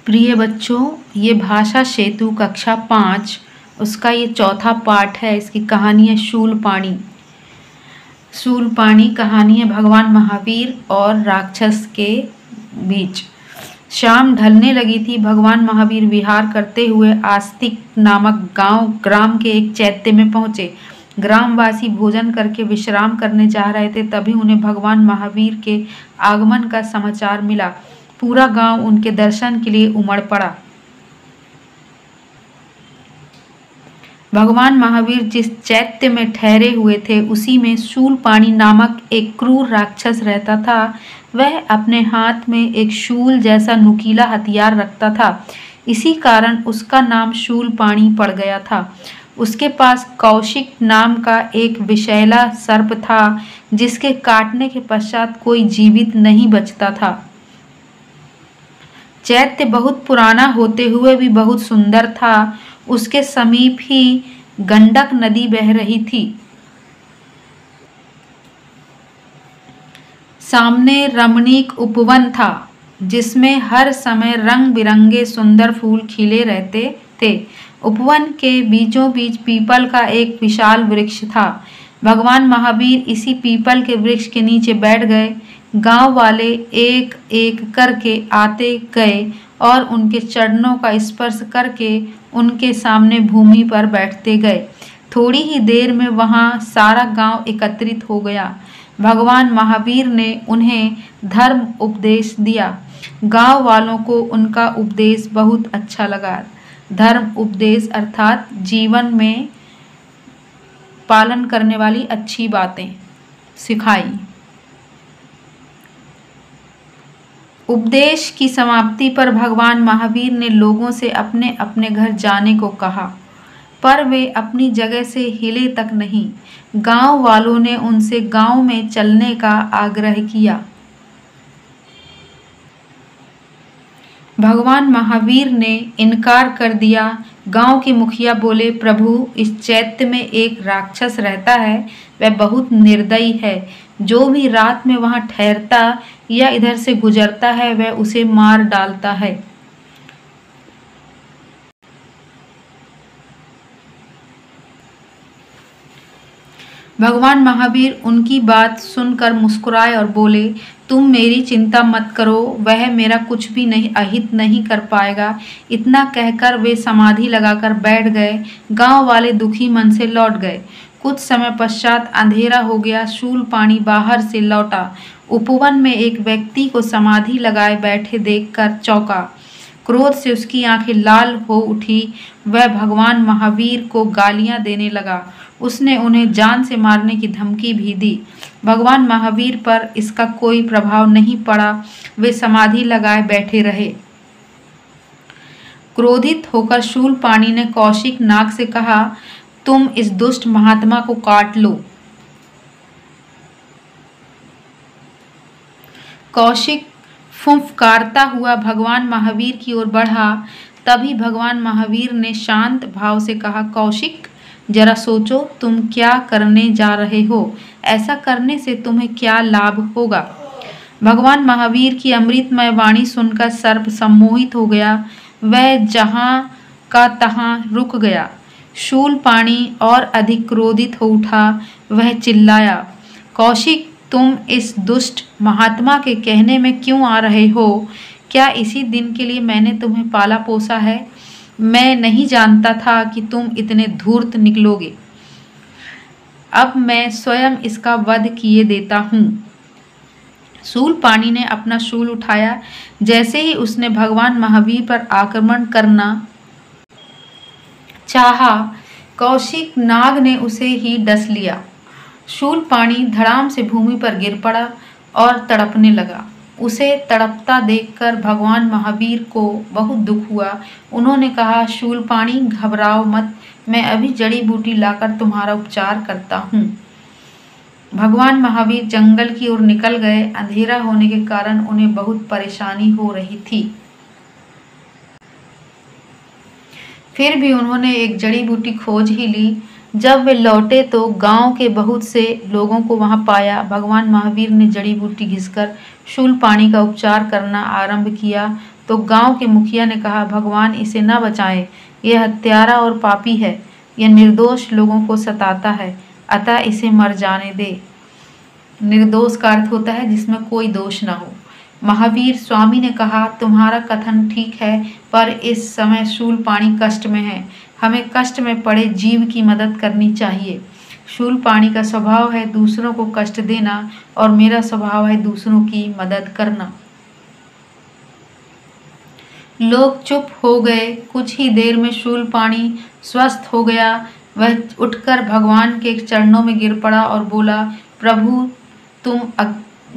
प्रिय बच्चों, ये भाषा सेतु कक्षा 5 उसका ये चौथा पाठ है। इसकी कहानी है शूलपाणी। शूलपाणी कहानी है भगवान महावीर और राक्षस के बीच। शाम ढलने लगी थी। भगवान महावीर विहार करते हुए आस्तिक नामक ग्राम के एक चैत्य में पहुंचे। ग्रामवासी भोजन करके विश्राम करने जा रहे थे, तभी उन्हें भगवान महावीर के आगमन का समाचार मिला। पूरा गांव उनके दर्शन के लिए उमड़ पड़ा। भगवान महावीर जिस चैत्य में ठहरे हुए थे, उसी में शूलपाणी नामक एक क्रूर राक्षस रहता था। वह अपने हाथ में एक शूल जैसा नुकीला हथियार रखता था। इसी कारण उसका नाम शूलपाणी पड़ गया था। उसके पास कौशिक नाम का एक विषैला सर्प था, जिसके काटने के पश्चात कोई जीवित नहीं बचता था। चैत्य बहुत पुराना होते हुए भी बहुत सुंदर था। उसके समीप ही गंडक नदी बह रही थी। सामने रमणीक उपवन था, जिसमें हर समय रंग बिरंगे सुंदर फूल खिले रहते थे। उपवन के बीचों बीच पीपल का एक विशाल वृक्ष था। भगवान महावीर इसी पीपल के वृक्ष के नीचे बैठ गए। गांव वाले एक एक करके आते गए और उनके चरणों का स्पर्श करके उनके सामने भूमि पर बैठते गए। थोड़ी ही देर में वहां सारा गांव एकत्रित हो गया। भगवान महावीर ने उन्हें धर्म उपदेश दिया। गांव वालों को उनका उपदेश बहुत अच्छा लगा। धर्म उपदेश अर्थात जीवन में पालन करने वाली अच्छी बातें सिखाई। उपदेश की समाप्ति पर भगवान महावीर ने लोगों से अपने अपने घर जाने को कहा, पर वे अपनी जगह से हिले तक नहीं। गांव वालों ने उनसे गांव में चलने का आग्रह किया। भगवान महावीर ने इनकार कर दिया। गांव के मुखिया बोले, प्रभु, इस चैत्य में एक राक्षस रहता है। वह बहुत निर्दयी है। जो भी रात में वहां ठहरता या इधर से गुजरता है, वह उसे मार डालता है। भगवान महावीर उनकी बात सुनकर मुस्कुराए और बोले, तुम मेरी चिंता मत करो, वह मेरा कुछ भी नहीं अहित नहीं कर पाएगा। इतना कहकर वे समाधि लगाकर बैठ गए। गांव वाले दुखी मन से लौट गए। कुछ समय पश्चात अंधेरा हो गया। शूलपाणी बाहर से लौटा। उपवन में एक व्यक्ति को समाधि लगाए बैठे देखकर चौंका। क्रोध से उसकी आंखें लाल हो उठी। वह भगवान महावीर को गालियां देने लगा। उसने उन्हें जान से मारने की धमकी भी दी। भगवान महावीर पर इसका कोई प्रभाव नहीं पड़ा। वे समाधि लगाए बैठे रहे। क्रोधित होकर शूलपाणी ने कौशिक नाग से कहा, तुम इस दुष्ट महात्मा को काट लो। कौशिक फुंफकारता हुआ भगवान महावीर की ओर बढ़ा। तभी भगवान महावीर ने शांत भाव से कहा, कौशिक, जरा सोचो, तुम क्या करने जा रहे हो? ऐसा करने से तुम्हें क्या लाभ होगा? भगवान महावीर की अमृतमय वाणी सुनकर सर्प सम्मोहित हो गया। वह जहां का तहां रुक गया। शूलपाणी और अधिक क्रोधित हो उठा। वह चिल्लाया, कौशिक, तुम इस दुष्ट महात्मा के कहने में क्यों आ रहे हो? क्या इसी दिन के लिए मैंने तुम्हें पाला पोसा है? मैं नहीं जानता था कि तुम इतने धूर्त निकलोगे। अब मैं स्वयं इसका वध किए देता हूँ। शूलपाणी ने अपना शूल उठाया। जैसे ही उसने भगवान महावीर पर आक्रमण करना चाहा, कौशिक नाग ने उसे ही डस लिया। शूलपाणी धड़ाम से भूमि पर गिर पड़ा और तड़पने लगा। उसे तड़पता देखकर भगवान महावीर को बहुत दुख हुआ। उन्होंने कहा, शूलपाणी, घबराओ मत, मैं अभी जड़ी बूटी लाकर तुम्हारा उपचार करता हूँ। भगवान महावीर जंगल की ओर निकल गए। अंधेरा होने के कारण उन्हें बहुत परेशानी हो रही थी। फिर भी उन्होंने एक जड़ी बूटी खोज ही ली। जब वे लौटे तो गांव के बहुत से लोगों को वहां पाया। भगवान महावीर ने जड़ी बूटी घिसकर शूलपाणी का उपचार करना आरंभ किया तो गांव के मुखिया ने कहा, भगवान इसे न बचाएं, यह हत्यारा और पापी है, यह निर्दोष लोगों को सताता है, अतः इसे मर जाने दे। निर्दोष का अर्थ होता है जिसमें कोई दोष न हो। महावीर स्वामी ने कहा, तुम्हारा कथन ठीक है, पर इस समय शूलपाणी कष्ट में है, हमें कष्ट में पड़े जीव की मदद करनी चाहिए। शूलपाणी का स्वभाव है दूसरों को कष्ट देना और मेरा स्वभाव है दूसरों की मदद करना। लोग चुप हो गए। कुछ ही देर में शूलपाणी स्वस्थ हो गया। वह उठकर भगवान के चरणों में गिर पड़ा और बोला, प्रभु तुम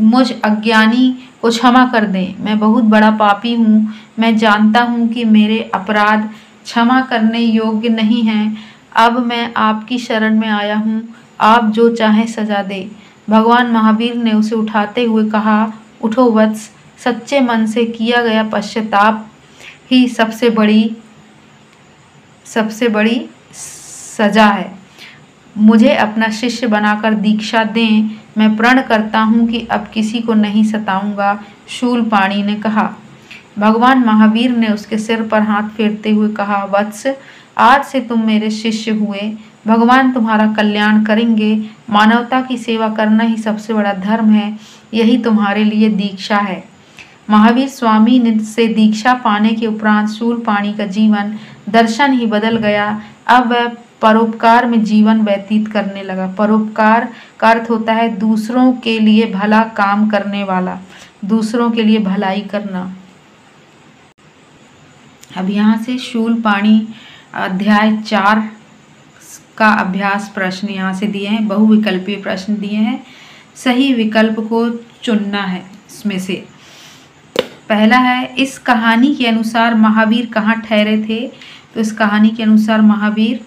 मुझ अज्ञानी को क्षमा कर दें, मैं बहुत बड़ा पापी हूँ, मैं जानता हूँ कि मेरे अपराध क्षमा करने योग्य नहीं हैं। अब मैं आपकी शरण में आया हूँ, आप जो चाहें सजा दे। भगवान महावीर ने उसे उठाते हुए कहा, उठो वत्स, सच्चे मन से किया गया पश्चाताप ही सबसे बड़ी सजा है। मुझे अपना शिष्य बनाकर दीक्षा दें, मैं प्रण करता हूँ कि अब किसी को नहीं सताऊंगा, शूलपाणी ने कहा। भगवान महावीर ने उसके सिर पर हाथ फेरते हुए कहा, वत्स, आज से तुम मेरे शिष्य हुए, भगवान तुम्हारा कल्याण करेंगे। मानवता की सेवा करना ही सबसे बड़ा धर्म है, यही तुम्हारे लिए दीक्षा है। महावीर स्वामी ने से दीक्षा पाने के उपरांत शूलपाणी का जीवन दर्शन ही बदल गया। अब वह परोपकार में जीवन व्यतीत करने लगा। परोपकार का अर्थ होता है दूसरों के लिए भला काम करने वाला, दूसरों के लिए भलाई करना। अब यहाँ से शूलपाणी अध्याय 4 का अभ्यास प्रश्न यहाँ से दिए हैं, बहुविकल्पीय प्रश्न दिए हैं, सही विकल्प को चुनना है। इसमें से पहला है, इस कहानी के अनुसार महावीर कहाँ ठहरे थे? तो इस कहानी के अनुसार महावीर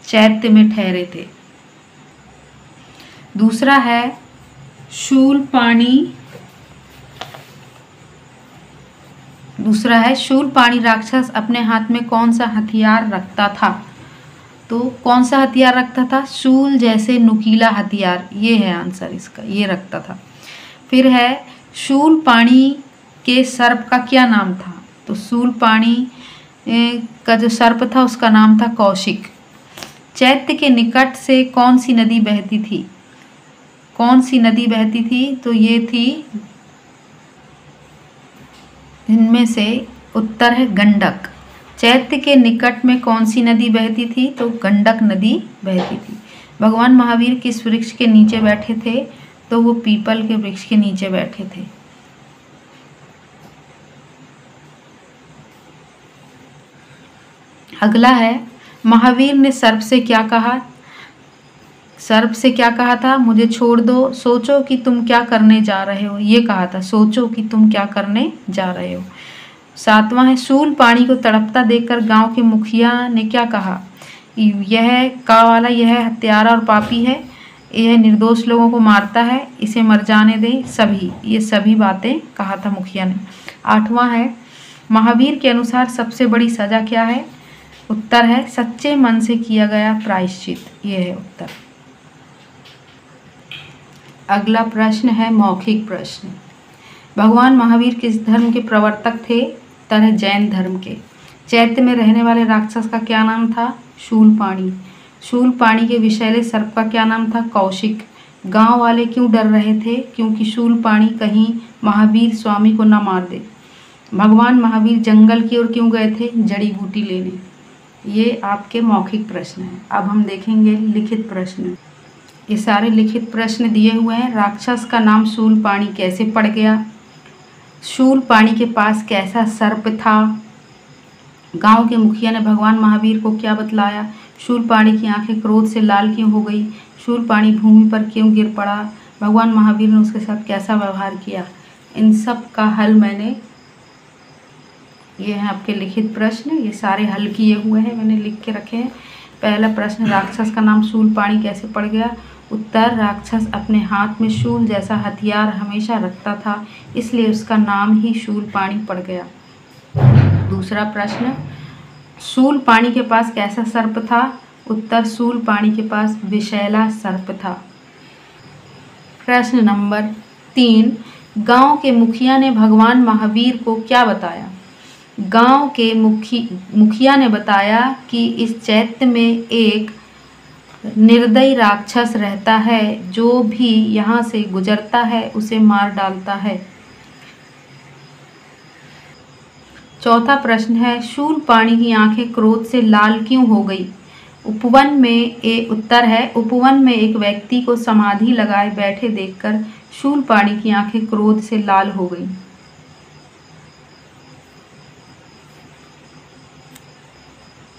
चैत्य में ठहरे थे। दूसरा है, शूलपाणी राक्षस अपने हाथ में कौन सा हथियार रखता था? तो कौन सा हथियार रखता था? शूल जैसे नुकीला हथियार, ये है आंसर इसका, ये रखता था। फिर है, शूलपाणी के सर्प का क्या नाम था? तो शूलपाणी का जो सर्प था उसका नाम था कौशिक। चैत्य के निकट से कौन सी नदी बहती थी? कौन सी नदी बहती थी? तो ये थी, इनमें से उत्तर है गंडक। चैत्य के निकट में कौन सी नदी बहती थी? तो गंडक नदी बहती थी। भगवान महावीर किस वृक्ष के नीचे बैठे थे? तो वो पीपल के वृक्ष के नीचे बैठे थे। अगला है, महावीर ने सर्प से क्या कहा? सर्प से क्या कहा था? मुझे छोड़ दो, सोचो कि तुम क्या करने जा रहे हो, ये कहा था, सोचो कि तुम क्या करने जा रहे हो। 7वां है, शूलपाणी को तड़पता देखकर गांव के मुखिया ने क्या कहा? यह हत्यारा और पापी है, यह निर्दोष लोगों को मारता है, इसे मर जाने दे। ये सभी बातें कहा था मुखिया ने। 8वां है, महावीर के अनुसार सबसे बड़ी सजा क्या है? उत्तर है, सच्चे मन से किया गया प्रायश्चित, ये है उत्तर। अगला प्रश्न है मौखिक प्रश्न। भगवान महावीर किस धर्म के प्रवर्तक थे? उत्तर है जैन धर्म के। चैत्य में रहने वाले राक्षस का क्या नाम था? शूलपाणी। शूलपाणी के विषैले सर्प का क्या नाम था? कौशिक। गांव वाले क्यों डर रहे थे? क्योंकि शूलपाणी कहीं महावीर स्वामी को न मार दे। भगवान महावीर जंगल की ओर क्यों गए थे? जड़ी बूटी लेने। ये आपके मौखिक प्रश्न हैं। अब हम देखेंगे लिखित प्रश्न। ये सारे लिखित प्रश्न दिए हुए हैं। राक्षस का नाम शूलपाणी कैसे पड़ गया? शूलपाणी के पास कैसा सर्प था? गांव के मुखिया ने भगवान महावीर को क्या बतलाया? शूलपाणी की आंखें क्रोध से लाल क्यों हो गई? शूलपाणी भूमि पर क्यों गिर पड़ा? भगवान महावीर ने उसके साथ कैसा व्यवहार किया? इन सब का हल ये हैं आपके लिखित प्रश्न। ये सारे हल किए हुए हैं, मैंने लिख के रखे हैं। पहला प्रश्न, राक्षस का नाम शूलपाणी कैसे पड़ गया? उत्तर, राक्षस अपने हाथ में शूल जैसा हथियार हमेशा रखता था, इसलिए उसका नाम ही शूलपाणी पड़ गया। दूसरा प्रश्न, शूलपाणी के पास कैसा सर्प था? उत्तर, शूलपाणी के पास विषैला सर्प था। प्रश्न नंबर 3, गांव के मुखिया ने भगवान महावीर को क्या बताया? गांव के मुखिया ने बताया कि इस चैत्य में एक निर्दयी राक्षस रहता है जो भी यहाँ से गुजरता है उसे मार डालता है। चौथा प्रश्न है, शूलपाणी की आंखें क्रोध से लाल क्यों हो गई? उपवन में उत्तर है, उपवन में एक व्यक्ति को समाधि लगाए बैठे देखकर शूलपाणी की आंखें क्रोध से लाल हो गई।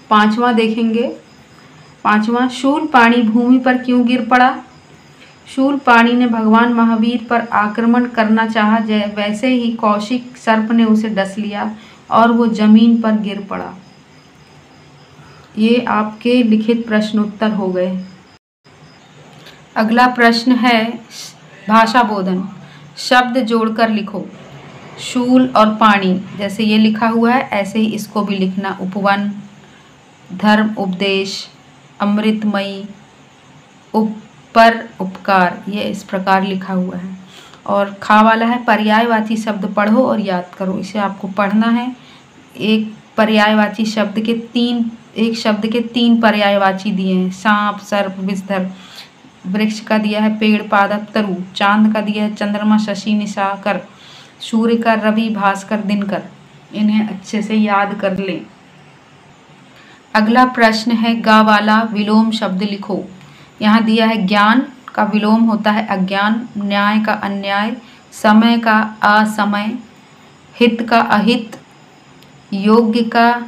पांचवा देखेंगे। पांचवा, शूलपाणी भूमि पर क्यों गिर पड़ा? शूलपाणी ने भगवान महावीर पर आक्रमण करना चाहा, वैसे ही कौशिक सर्प ने उसे डस लिया और वो जमीन पर गिर पड़ा। ये आपके लिखित प्रश्न उत्तर हो गए। अगला प्रश्न है भाषा बोधन। शब्द जोड़कर लिखो। शूल और पाणी, जैसे ये लिखा हुआ है ऐसे ही इसको भी लिखना। उपवन, धर्म उपदेश, अमृतमयी, ऊपर उपकार, ये इस प्रकार लिखा हुआ है। और खा वाला है पर्यायवाची शब्द पढ़ो और याद करो। इसे आपको पढ़ना है। एक पर्यायवाची शब्द के तीन पर्यायवाची दिए हैं। सांप, सर्प, विषधर। वृक्ष का दिया है पेड़, पादप, तरु। चांद का दिया है चंद्रमा, शशि, निशाकर। सूर्य का रवि, भास्कर, दिनकर। इन्हें अच्छे से याद कर लें। अगला प्रश्न है गा वाला विलोम शब्द लिखो। यहाँ दिया है ज्ञान का विलोम होता है अज्ञान, न्याय का अन्याय, समय का असमय, हित का अहित, योग्य का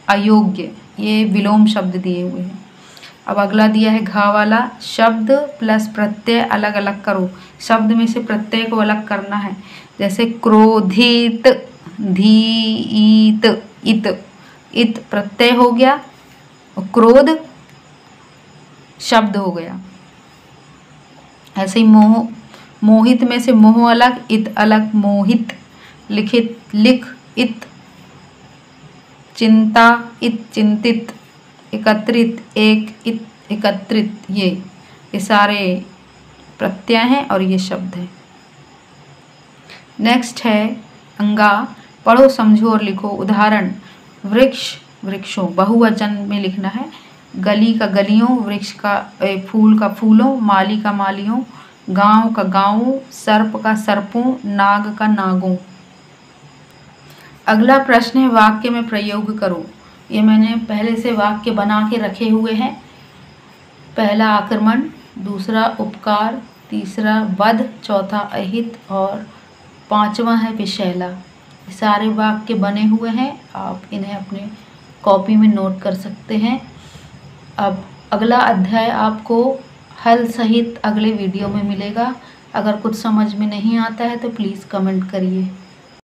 अयोग्य। ये विलोम शब्द दिए हुए हैं। अब अगला दिया है घा वाला, शब्द प्लस प्रत्यय अलग अलग करो। शब्द में से प्रत्यय को अलग करना है। जैसे क्रोधित, धीत, इत। इत प्रत्यय हो गया और क्रोध शब्द हो गया। ऐसे ही मोहित में से मोह अलग, इत अलग, मोहित। लिख, इत। चिंता, इत, चिंतित। एकत्रित, एक, इत, एकत्रित। ये सारे प्रत्यय हैं और ये शब्द हैं। नेक्स्ट है अंगा। पढ़ो, समझो और लिखो। उदाहरण, वृक्ष, वृक्षों। बहुवचन में लिखना है। गली का गलियों, वृक्ष का फूल का फूलों, माली का मालियों, गांव का गांवों, सर्प का सर्पों, नाग का नागों। अगला प्रश्न है वाक्य में प्रयोग करो। ये मैंने पहले से वाक्य बना के रखे हुए हैं। पहला आक्रमण, दूसरा उपकार, तीसरा वध, चौथा अहित और पांचवा है विषैला। सारे वाक्य बने हुए हैं। आप इन्हें अपने कॉपी में नोट कर सकते हैं। अब अगला अध्याय आपको हल सहित अगले वीडियो में मिलेगा। अगर कुछ समझ में नहीं आता है तो प्लीज़ कमेंट करिए।